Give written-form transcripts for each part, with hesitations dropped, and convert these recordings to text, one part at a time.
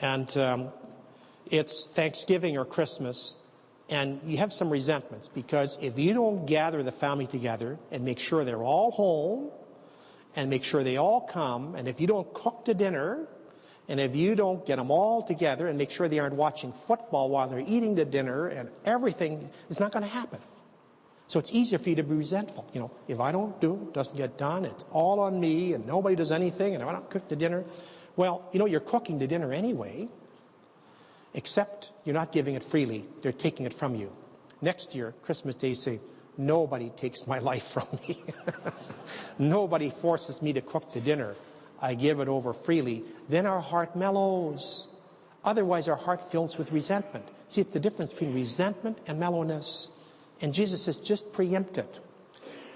And it's Thanksgiving or Christmas, and you have some resentments, because if you don't gather the family together and make sure they're all home and make sure they all come, and if you don't cook the dinner, and if you don't get them all together and make sure they aren't watching football while they're eating the dinner and everything, it's not going to happen. So it's easier for you to be resentful. You know, if I don't do it, it doesn't get done, it's all on me, and nobody does anything, and if I don't cook the dinner, well, you know, you're cooking the dinner anyway, except you're not giving it freely. They're taking it from you. Next year, Christmas Day, say, nobody takes my life from me. Nobody forces me to cook the dinner. I give it over freely. Then our heart mellows. Otherwise, our heart fills with resentment. See, it's the difference between resentment and mellowness. And Jesus says, just preempt it.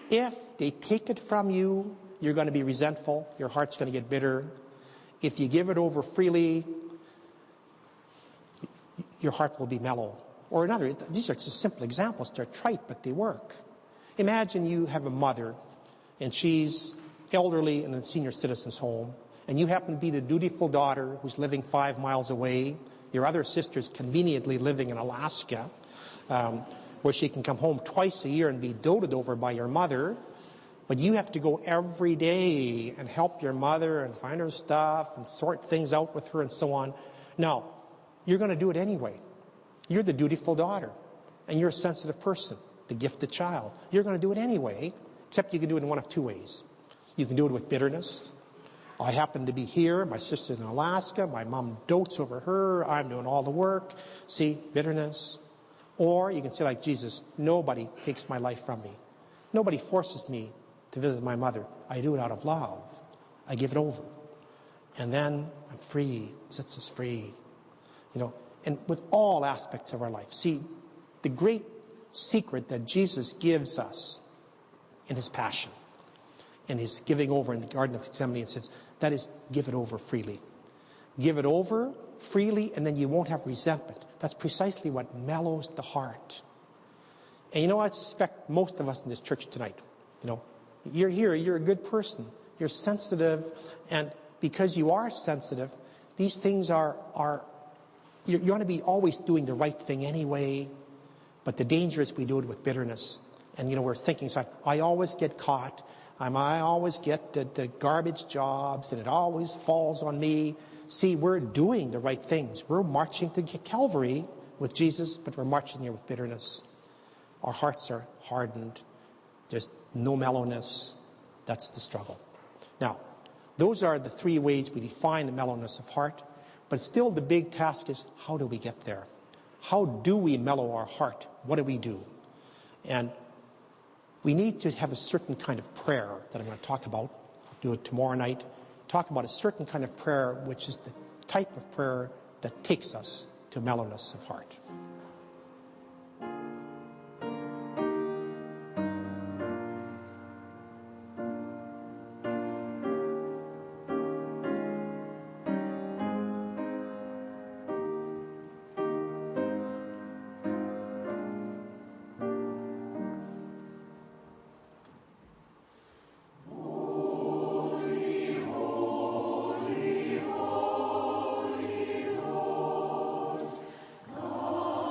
If they take it from you, you're going to be resentful. Your heart's going to get bitter. If you give it over freely, your heart will be mellow. Or another, these are just simple examples. They're trite, but they work. Imagine you have a mother, and she's elderly in a senior citizen's home, and you happen to be the dutiful daughter who's living 5 miles away. Your other sister's conveniently living in Alaska, where she can come home twice a year and be doted over by your mother. But you have to go every day and help your mother and find her stuff and sort things out with her and so on. Now, you're going to do it anyway. You're the dutiful daughter, and you're a sensitive person, the gifted child. You're going to do it anyway, except you can do it in one of two ways. You can do it with bitterness. I happen to be here, my sister's in Alaska, my mom dotes over her, I'm doing all the work. See, bitterness. Or you can say like Jesus, nobody takes my life from me. Nobody forces me to visit my mother. I do it out of love. I give it over. And then I'm free. It sets us free. You know, and with all aspects of our life. See, the great secret that Jesus gives us in his passion, in his giving over in the Garden of Gethsemane, says, that is, give it over freely. Give it over freely, and then you won't have resentment. That's precisely what mellows the heart. And you know, I suspect most of us in this church tonight, you know, you're here, you're a good person, you're sensitive, and because you are sensitive, these things are you want to be always doing the right thing anyway, but the danger is we do it with bitterness. And, you know, we're thinking, so I always get caught, I always get the garbage jobs, and it always falls on me. See, we're doing the right things. We're marching to Calvary with Jesus, but we're marching here with bitterness. Our hearts are hardened. There's no mellowness. That's the struggle. Now, those are the three ways we define the mellowness of heart. But still the big task is, how do we get there? How do we mellow our heart? What do we do? And we need to have a certain kind of prayer that I'm going to talk about. I'll do it tomorrow night. Talk about a certain kind of prayer, which is the type of prayer that takes us to mellowness of heart. Holy, holy, Lord, God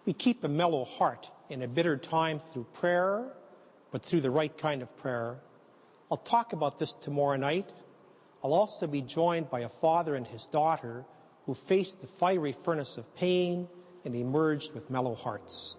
We keep a mellow heart in a bitter time through prayer, but through the right kind of prayer. I'll talk about this tomorrow night. I'll also be joined by a father and his daughter who faced the fiery furnace of pain and emerged with mellow hearts.